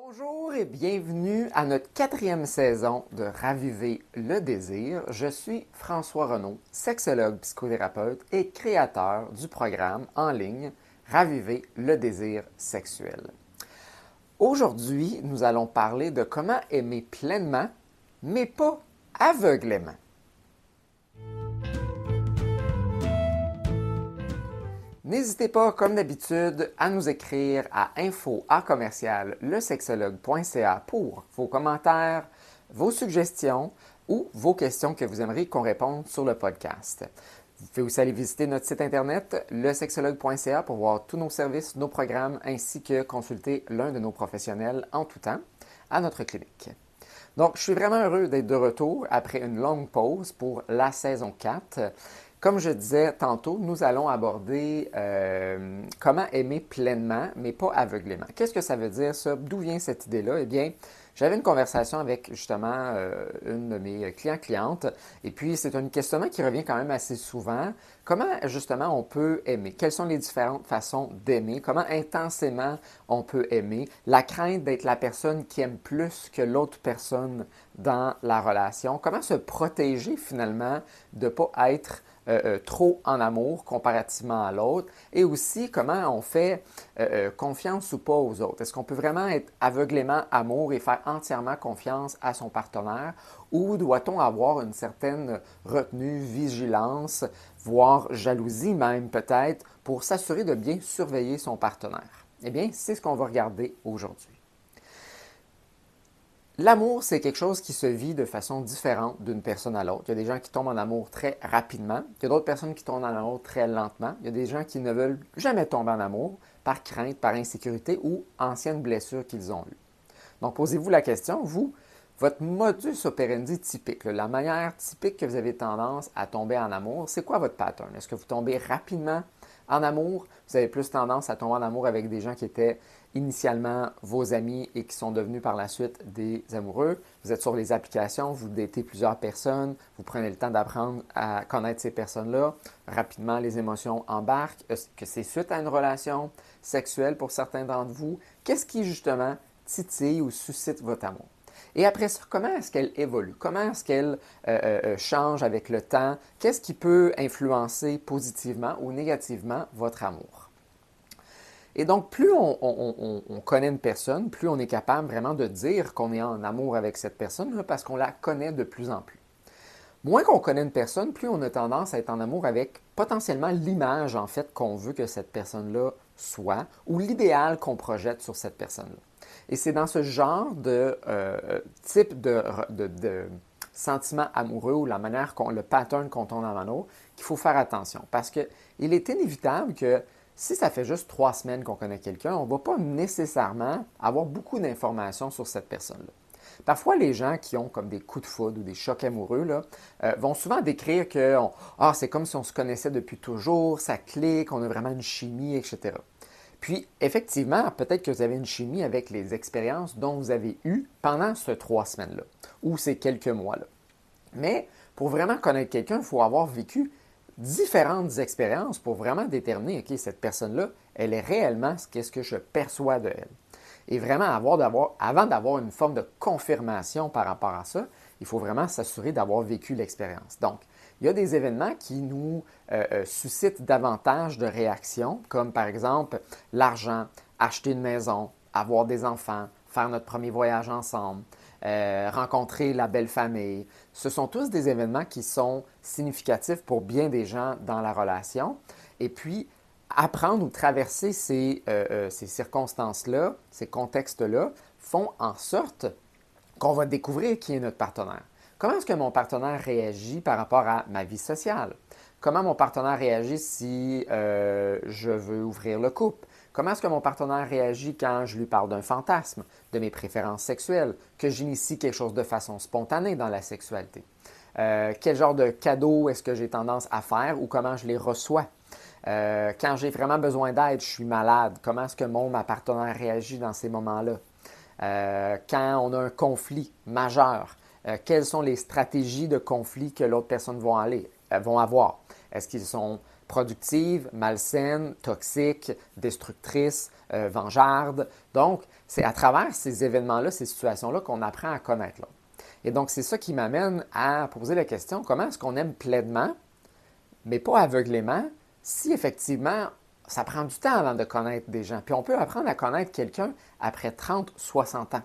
Bonjour et bienvenue à notre 4e saison de Raviver le désir. Je suis François Renaud, sexologue, psychothérapeute et créateur du programme en ligne Raviver le désir sexuel. Aujourd'hui, nous allons parler de comment aimer pleinement, mais pas aveuglément. N'hésitez pas, comme d'habitude, à nous écrire à info@lesexologue.ca pour vos commentaires, vos suggestions ou vos questions que vous aimeriez qu'on réponde sur le podcast. Vous pouvez aussi aller visiter notre site internet, lesexologue.ca, pour voir tous nos services, nos programmes, ainsi que consulter l'un de nos professionnels en tout temps à notre clinique. Donc, je suis vraiment heureux d'être de retour après une longue pause pour la saison 4. Comme je disais tantôt, nous allons aborder comment aimer pleinement, mais pas aveuglément. Qu'est-ce que ça veut dire ça? D'où vient cette idée-là? Eh bien, j'avais une conversation avec justement une de mes clientes, et puis c'est un questionnement qui revient quand même assez souvent. Comment justement on peut aimer? Quelles sont les différentes façons d'aimer? Comment intensément on peut aimer? La crainte d'être la personne qui aime plus que l'autre personne dans la relation? Comment se protéger finalement de ne pas être trop en amour comparativement à l'autre, et aussi comment on fait confiance ou pas aux autres. Est-ce qu'on peut vraiment être aveuglément amour et faire entièrement confiance à son partenaire, ou doit-on avoir une certaine retenue, vigilance, voire jalousie même peut-être, pour s'assurer de bien surveiller son partenaire? Eh bien, c'est ce qu'on va regarder aujourd'hui. L'amour, c'est quelque chose qui se vit de façon différente d'une personne à l'autre. Il y a des gens qui tombent en amour très rapidement. Il y a d'autres personnes qui tombent en amour très lentement. Il y a des gens qui ne veulent jamais tomber en amour par crainte, par insécurité ou anciennes blessures qu'ils ont eues. Donc, posez-vous la question, vous, votre modus operandi typique, la manière typique que vous avez tendance à tomber en amour, c'est quoi votre pattern? Est-ce que vous tombez rapidement en amour? Vous avez plus tendance à tomber en amour avec des gens qui étaient initialement vos amis et qui sont devenus par la suite des amoureux. Vous êtes sur les applications, vous datez plusieurs personnes, vous prenez le temps d'apprendre à connaître ces personnes-là. Rapidement, les émotions embarquent. Est-ce que c'est suite à une relation sexuelle pour certains d'entre vous? Qu'est-ce qui, justement, titille ou suscite votre amour? Et après ça, comment est-ce qu'elle évolue? Comment est-ce qu'elle change avec le temps? Qu'est-ce qui peut influencer positivement ou négativement votre amour? Et donc, plus on connaît une personne, plus on est capable vraiment de dire qu'on est en amour avec cette personne, parce qu'on la connaît de plus en plus. Moins qu'on connaît une personne, plus on a tendance à être en amour avec potentiellement l'image, en fait, qu'on veut que cette personne-là soit, ou l'idéal qu'on projette sur cette personne-là. Et c'est dans ce genre de type de sentiment amoureux ou la manière le pattern qu'on tombe en amour qu'il faut faire attention. Parce qu'il est inévitable que si ça fait juste 3 semaines qu'on connaît quelqu'un, on ne va pas nécessairement avoir beaucoup d'informations sur cette personne-là. Parfois, les gens qui ont comme des coups de foudre ou des chocs amoureux là, vont souvent décrire que c'est comme si on se connaissait depuis toujours, ça clique, on a vraiment une chimie, etc. Puis, effectivement, peut-être que vous avez une chimie avec les expériences dont vous avez eues pendant ces 3 semaines-là ou ces quelques mois-là. Mais pour vraiment connaître quelqu'un, il faut avoir vécu différentes expériences pour vraiment déterminer, OK, cette personne-là, elle est réellement ce que je perçois de elle. Et vraiment, avant d'avoir une forme de confirmation par rapport à ça, il faut vraiment s'assurer d'avoir vécu l'expérience. Donc, il y a des événements qui nous suscitent davantage de réactions, comme par exemple l'argent, acheter une maison, avoir des enfants, faire notre premier voyage ensemble, rencontrer la belle famille. Ce sont tous des événements qui sont significatifs pour bien des gens dans la relation. Et puis, apprendre ou traverser ces circonstances-là, ces contextes-là, font en sorte qu'on va découvrir qui est notre partenaire. Comment est-ce que mon partenaire réagit par rapport à ma vie sociale? Comment mon partenaire réagit si je veux ouvrir le couple? Comment est-ce que mon partenaire réagit quand je lui parle d'un fantasme, de mes préférences sexuelles, que j'initie quelque chose de façon spontanée dans la sexualité? Quel genre de cadeau est-ce que j'ai tendance à faire ou comment je les reçois? Quand j'ai vraiment besoin d'aide, je suis malade, comment est-ce que ma partenaire réagit dans ces moments-là? Quand on a un conflit majeur, quelles sont les stratégies de conflit que l'autre personne vont avoir? Est-ce qu'ils sont productive, malsaine, toxique, destructrice, vengearde. Donc, c'est à travers ces événements-là, ces situations-là qu'on apprend à connaître l'autre. Et donc, c'est ça qui m'amène à poser la question, comment est-ce qu'on aime pleinement, mais pas aveuglément, si effectivement, ça prend du temps avant de connaître des gens. Puis on peut apprendre à connaître quelqu'un après 30, 60 ans.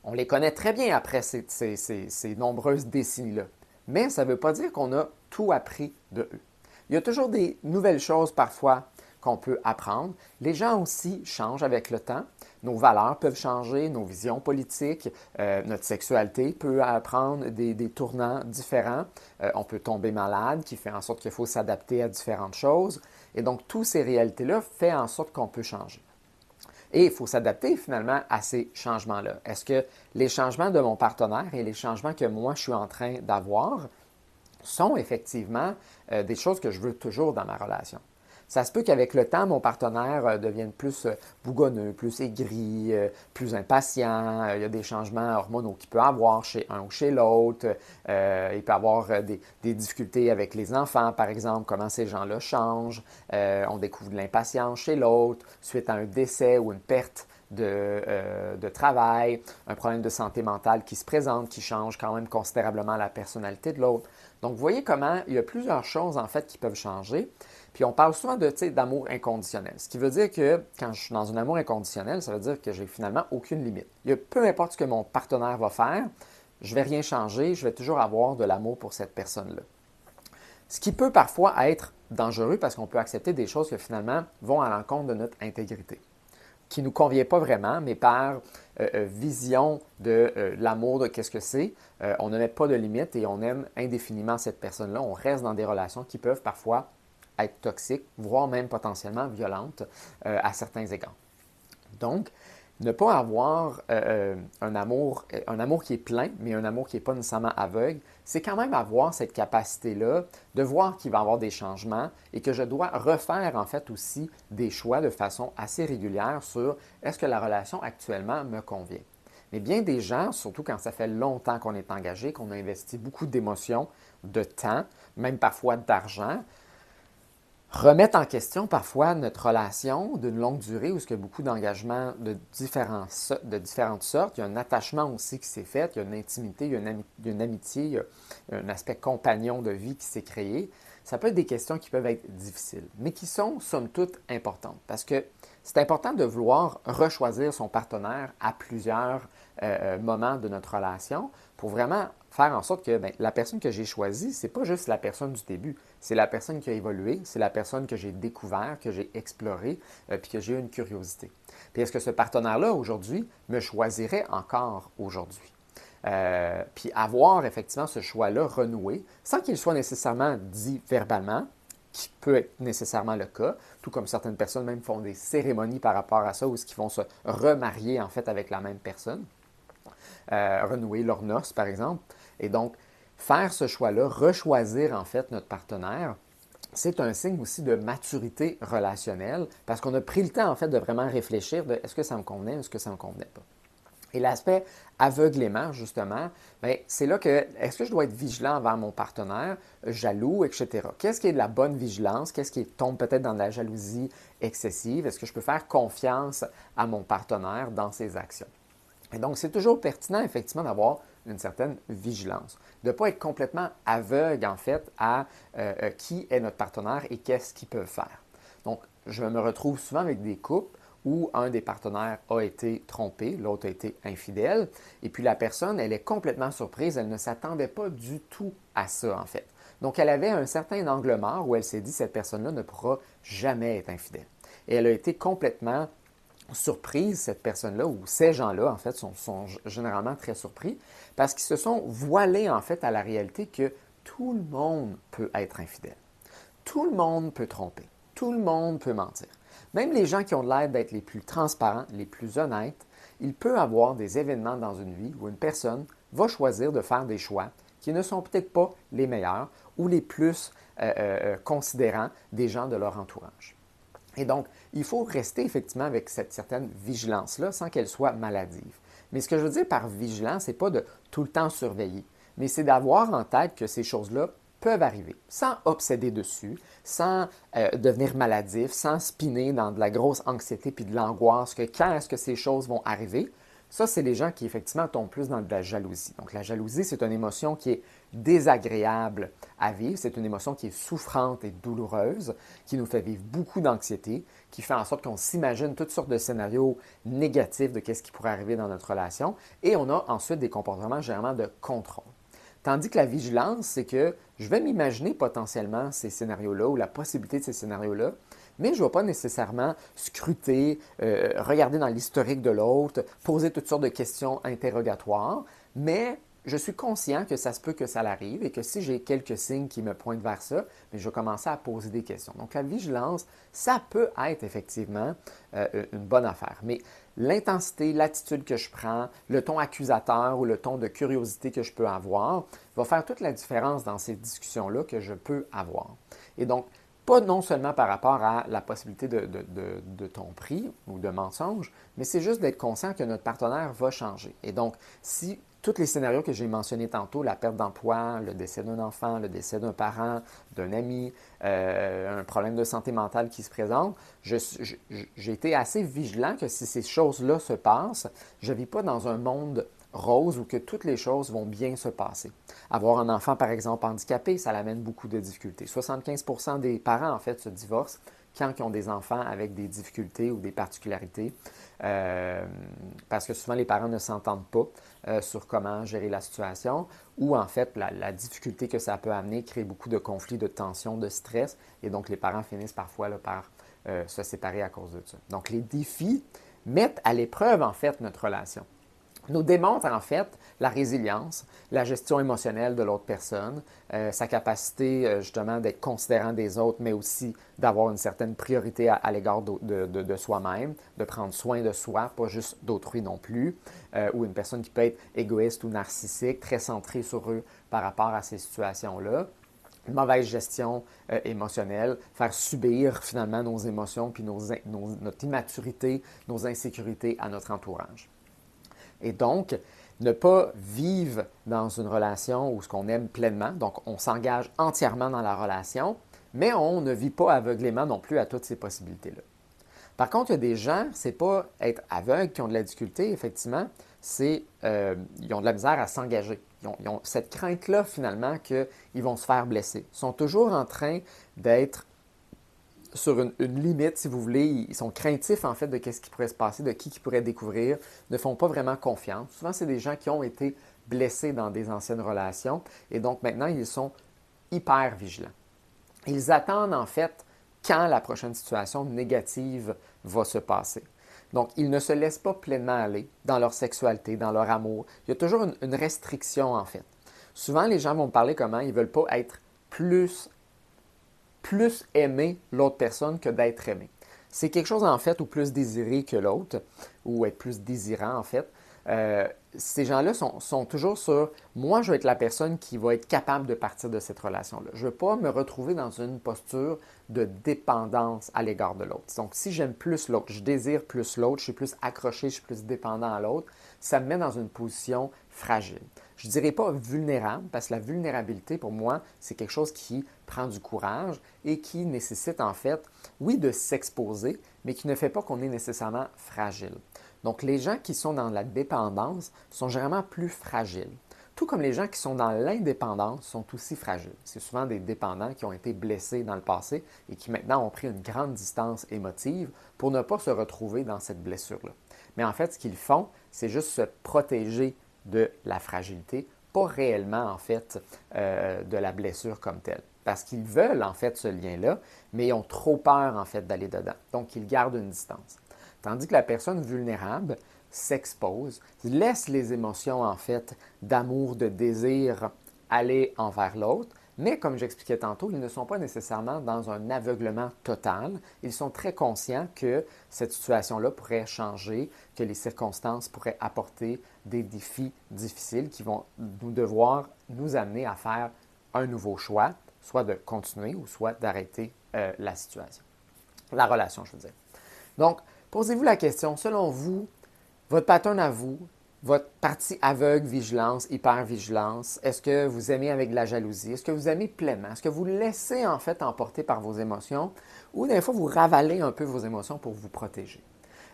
On les connaît très bien après ces nombreuses décennies-là. Mais ça ne veut pas dire qu'on a tout appris de eux. Il y a toujours des nouvelles choses parfois qu'on peut apprendre. Les gens aussi changent avec le temps. Nos valeurs peuvent changer, nos visions politiques, notre sexualité peut prendre des tournants différents. On peut tomber malade, qui fait en sorte qu'il faut s'adapter à différentes choses. Et donc, toutes ces réalités-là font en sorte qu'on peut changer. Et il faut s'adapter finalement à ces changements-là. Est-ce que les changements de mon partenaire et les changements que moi je suis en train d'avoir sont effectivement des choses que je veux toujours dans ma relation? Ça se peut qu'avec le temps, mon partenaire devienne plus bougonneux, plus aigri, plus impatient. Il y a des changements hormonaux qu'il peut avoir chez un ou chez l'autre. Il peut avoir des difficultés avec les enfants, par exemple, comment ces gens-là changent. On découvre de l'impatience chez l'autre suite à un décès ou une perte de travail, un problème de santé mentale qui se présente, qui change quand même considérablement la personnalité de l'autre. Donc, vous voyez comment il y a plusieurs choses en fait qui peuvent changer. Puis on parle souvent d'amour inconditionnel, ce qui veut dire que quand je suis dans un amour inconditionnel, ça veut dire que j'ai finalement aucune limite. Peu importe ce que mon partenaire va faire, je ne vais rien changer, je vais toujours avoir de l'amour pour cette personne-là. Ce qui peut parfois être dangereux parce qu'on peut accepter des choses qui finalement vont à l'encontre de notre intégrité, qui ne nous convient pas vraiment, mais par vision de l'amour, de qu'est-ce que c'est, on ne met pas de limite et on aime indéfiniment cette personne-là. On reste dans des relations qui peuvent parfois être toxiques, voire même potentiellement violentes à certains égards. Donc, ne pas avoir un amour qui est plein, mais un amour qui n'est pas nécessairement aveugle, c'est quand même avoir cette capacité-là de voir qu'il va y avoir des changements et que je dois refaire en fait aussi des choix de façon assez régulière sur est-ce que la relation actuellement me convient. Mais bien des gens, surtout quand ça fait longtemps qu'on est engagé, qu'on a investi beaucoup d'émotions, de temps, même parfois d'argent, remettent en question parfois notre relation d'une longue durée où il y a beaucoup d'engagements de différentes sortes. Il y a un attachement aussi qui s'est fait, il y a une intimité, il y a une amitié, il y a un aspect compagnon de vie qui s'est créé. Ça peut être des questions qui peuvent être difficiles, mais qui sont, somme toute, importantes. Parce que c'est important de vouloir rechoisir son partenaire à plusieurs moments de notre relation pour vraiment faire en sorte que la personne que j'ai choisie, ce n'est pas juste la personne du début, c'est la personne qui a évolué, c'est la personne que j'ai découvert, que j'ai exploré, puis que j'ai eu une curiosité. Puis est-ce que ce partenaire-là, aujourd'hui, me choisirait encore aujourd'hui? Puis avoir effectivement ce choix-là renoué, sans qu'il soit nécessairement dit verbalement, qui peut être nécessairement le cas, tout comme certaines personnes même font des cérémonies par rapport à ça, où ils vont se remarier en fait avec la même personne, renouer leurs noces par exemple. Et donc, faire ce choix-là, rechoisir en fait notre partenaire, c'est un signe aussi de maturité relationnelle parce qu'on a pris le temps en fait de vraiment réfléchir de est-ce que ça me convenait ou est-ce que ça ne me convenait pas. Et l'aspect aveuglément, justement, c'est là que, est-ce que je dois être vigilant envers mon partenaire, jaloux, etc. Qu'est-ce qui est de la bonne vigilance? Qu'est-ce qui tombe peut-être dans de la jalousie excessive? Est-ce que je peux faire confiance à mon partenaire dans ses actions? Et donc, c'est toujours pertinent, effectivement, d'avoir une certaine vigilance, de ne pas être complètement aveugle, en fait, à qui est notre partenaire et qu'est-ce qu'ils peuvent faire. Donc, je me retrouve souvent avec des couples où un des partenaires a été trompé, l'autre a été infidèle, et puis la personne, elle est complètement surprise, elle ne s'attendait pas du tout à ça, en fait. Donc, elle avait un certain angle mort où elle s'est dit, cette personne-là ne pourra jamais être infidèle. Et elle a été complètement surprise, cette personne-là, ou ces gens-là, en fait, sont généralement très surpris, parce qu'ils se sont voilés, en fait, à la réalité que tout le monde peut être infidèle. Tout le monde peut tromper. Tout le monde peut mentir. Même les gens qui ont l'air d'être les plus transparents, les plus honnêtes, il peut y avoir des événements dans une vie où une personne va choisir de faire des choix qui ne sont peut-être pas les meilleurs ou les plus considérants des gens de leur entourage. Et donc, il faut rester effectivement avec cette certaine vigilance-là sans qu'elle soit maladive. Mais ce que je veux dire par vigilance, ce n'est pas de tout le temps surveiller, mais c'est d'avoir en tête que ces choses-là peuvent arriver, sans obséder dessus, sans devenir maladif, sans spinner dans de la grosse anxiété puis de l'angoisse que quand est-ce que ces choses vont arriver. Ça, c'est les gens qui, effectivement, tombent plus dans de la jalousie. Donc, la jalousie, c'est une émotion qui est désagréable à vivre. C'est une émotion qui est souffrante et douloureuse, qui nous fait vivre beaucoup d'anxiété, qui fait en sorte qu'on s'imagine toutes sortes de scénarios négatifs de qu'est-ce qui pourrait arriver dans notre relation. Et on a ensuite des comportements généralement de contrôle. Tandis que la vigilance, c'est que je vais m'imaginer potentiellement ces scénarios-là ou la possibilité de ces scénarios-là, mais je ne vais pas nécessairement scruter, regarder dans l'historique de l'autre, poser toutes sortes de questions interrogatoires, mais je suis conscient que ça se peut que ça l'arrive et que si j'ai quelques signes qui me pointent vers ça, mais je vais commencer à poser des questions. Donc la vigilance, ça peut être effectivement une bonne affaire, mais l'intensité, l'attitude que je prends, le ton accusateur ou le ton de curiosité que je peux avoir va faire toute la différence dans ces discussions-là que je peux avoir. Et donc, pas non seulement par rapport à la possibilité de tromperie ou de mensonge, mais c'est juste d'être conscient que notre partenaire va changer. Et donc, si tous les scénarios que j'ai mentionnés tantôt, la perte d'emploi, le décès d'un enfant, le décès d'un parent, d'un ami, un problème de santé mentale qui se présente, j'ai été assez vigilant que si ces choses-là se passent, je ne vis pas dans un monde rose où que toutes les choses vont bien se passer. Avoir un enfant, par exemple, handicapé, ça l'amène beaucoup de difficultés. 75% des parents, en fait, se divorcent quand ils ont des enfants avec des difficultés ou des particularités, parce que souvent les parents ne s'entendent pas sur comment gérer la situation, ou en fait la difficulté que ça peut amener crée beaucoup de conflits, de tensions, de stress, et donc les parents finissent parfois là, par se séparer à cause de ça. Donc les défis mettent à l'épreuve en fait notre relation, nous démontre en fait la résilience, la gestion émotionnelle de l'autre personne, sa capacité justement d'être considérant des autres, mais aussi d'avoir une certaine priorité à l'égard de soi-même, de prendre soin de soi, pas juste d'autrui non plus, ou une personne qui peut être égoïste ou narcissique, très centrée sur eux par rapport à ces situations-là. Une mauvaise gestion émotionnelle, faire subir finalement nos émotions puis notre immaturité, nos insécurités à notre entourage. Et donc, ne pas vivre dans une relation où ce qu'on aime pleinement, donc on s'engage entièrement dans la relation, mais on ne vit pas aveuglément non plus à toutes ces possibilités-là. Par contre, il y a des gens, c'est pas être aveugle qui ont de la difficulté, effectivement, c'est ils ont de la misère à s'engager. Ils ont cette crainte-là, finalement, qu'ils vont se faire blesser. Ils sont toujours en train d'être sur une limite, si vous voulez. Ils sont craintifs, en fait, de ce qui pourrait se passer, de qui pourrait découvrir, ne font pas vraiment confiance. Souvent, c'est des gens qui ont été blessés dans des anciennes relations et donc maintenant, ils sont hyper vigilants. Ils attendent, en fait, quand la prochaine situation négative va se passer. Donc, ils ne se laissent pas pleinement aller dans leur sexualité, dans leur amour. Il y a toujours une restriction, en fait. Souvent, les gens vont me parler comment ils ne veulent pas être plus aimer l'autre personne que d'être aimé. C'est quelque chose en fait ou plus désiré que l'autre, ou être plus désirant en fait. Ces gens-là sont toujours sur moi, je vais être la personne qui va être capable de partir de cette relation-là. Je ne veux pas me retrouver dans une posture de dépendance à l'égard de l'autre. Donc, si j'aime plus l'autre, je désire plus l'autre, je suis plus accroché, je suis plus dépendant à l'autre, ça me met dans une position fragile. Je ne dirais pas vulnérable, parce que la vulnérabilité, pour moi, c'est quelque chose qui prend du courage et qui nécessite en fait, oui, de s'exposer, mais qui ne fait pas qu'on est nécessairement fragile. Donc, les gens qui sont dans la dépendance sont généralement plus fragiles. Tout comme les gens qui sont dans l'indépendance sont aussi fragiles. C'est souvent des dépendants qui ont été blessés dans le passé et qui maintenant ont pris une grande distance émotive pour ne pas se retrouver dans cette blessure-là. Mais en fait, ce qu'ils font, c'est juste se protéger de la fragilité, pas réellement en fait de la blessure comme telle. Parce qu'ils veulent en fait ce lien-là, mais ils ont trop peur en fait d'aller dedans. Donc, ils gardent une distance. Tandis que la personne vulnérable s'expose, laisse les émotions en fait d'amour, de désir aller envers l'autre, mais comme j'expliquais tantôt, ils ne sont pas nécessairement dans un aveuglement total. Ils sont très conscients que cette situation-là pourrait changer, que les circonstances pourraient apporter des défis difficiles qui vont devoir nous amener à faire un nouveau choix, soit de continuer ou soit d'arrêter la situation. La relation, je veux dire. Donc, posez-vous la question, selon vous, votre pattern à vous, votre partie aveugle, vigilance, hyper-vigilance, est-ce que vous aimez avec de la jalousie? Est-ce que vous aimez pleinement? Est-ce que vous laissez en fait emporter par vos émotions? Ou des fois, vous ravalez un peu vos émotions pour vous protéger?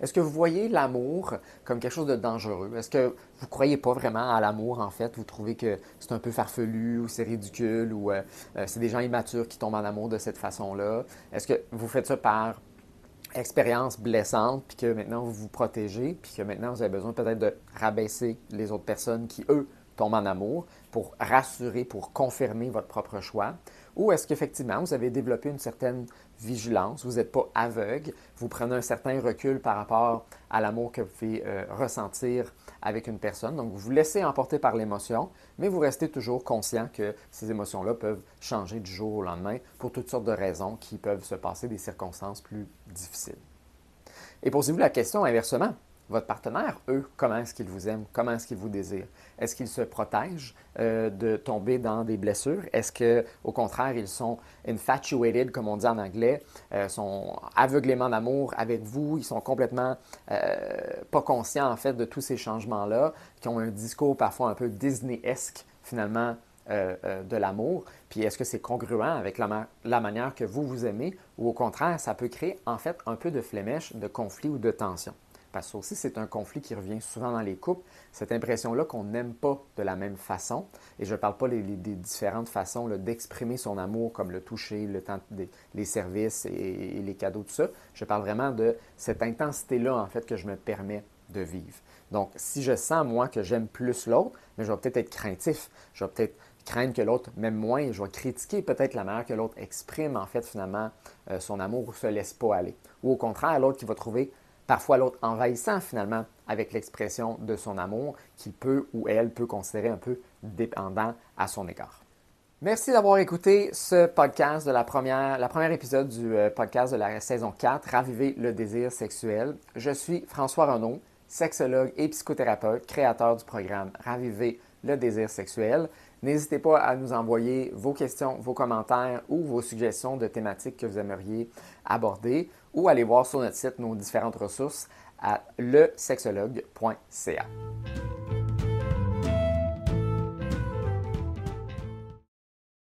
Est-ce que vous voyez l'amour comme quelque chose de dangereux? Est-ce que vous ne croyez pas vraiment à l'amour, en fait? Vous trouvez que c'est un peu farfelu ou c'est ridicule ou c'est des gens immatures qui tombent en amour de cette façon-là? Est-ce que vous faites ça par expérience blessante, puis que maintenant vous vous protégez, puis que maintenant vous avez besoin peut-être de rabaisser les autres personnes qui, eux, tombent en amour pour rassurer, pour confirmer votre propre choix? Ou est-ce qu'effectivement vous avez développé une certaine vigilance, vous n'êtes pas aveugle, vous prenez un certain recul par rapport à l'amour que vous pouvez ressentir avec une personne. Donc, vous vous laissez emporter par l'émotion, mais vous restez toujours conscient que ces émotions-là peuvent changer du jour au lendemain pour toutes sortes de raisons qui peuvent se passer des circonstances plus difficiles. Et posez-vous la question inversement. Votre partenaire, eux, comment est-ce qu'ils vous aiment? Comment est-ce qu'ils vous désirent? Est-ce qu'ils se protègent de tomber dans des blessures? Est-ce qu'au contraire, ils sont infatuated, comme on dit en anglais, sont aveuglément d'amour avec vous, ils sont complètement pas conscients en fait de tous ces changements-là, qui ont un discours parfois un peu Disney-esque finalement de l'amour, puis est-ce que c'est congruent avec la manière que vous vous aimez, ou au contraire, ça peut créer en fait un peu de flémèche, de conflit ou de tension. Parce que ça aussi, c'est un conflit qui revient souvent dans les couples, cette impression-là qu'on n'aime pas de la même façon. Et je ne parle pas des différentes façons d'exprimer son amour, comme le toucher, le temps, les services et les cadeaux, tout ça. Je parle vraiment de cette intensité-là, en fait, que je me permets de vivre. Donc, si je sens, moi, que j'aime plus l'autre, mais je vais peut-être être craintif. Je vais peut-être craindre que l'autre m'aime moins et je vais critiquer peut-être la manière que l'autre exprime, en fait, finalement, son amour ou ne se laisse pas aller. Ou au contraire, l'autre qui va trouver parfois l'autre envahissant finalement avec l'expression de son amour qu'il peut ou elle peut considérer un peu dépendant à son égard. Merci d'avoir écouté ce podcast de la première épisode du podcast de la saison 4, Raviver le désir sexuel. Je suis François Renaud, sexologue et psychothérapeute, créateur du programme Raviver le désir sexuel. N'hésitez pas à nous envoyer vos questions, vos commentaires ou vos suggestions de thématiques que vous aimeriez aborder ou aller voir sur notre site nos différentes ressources à lesexologue.ca.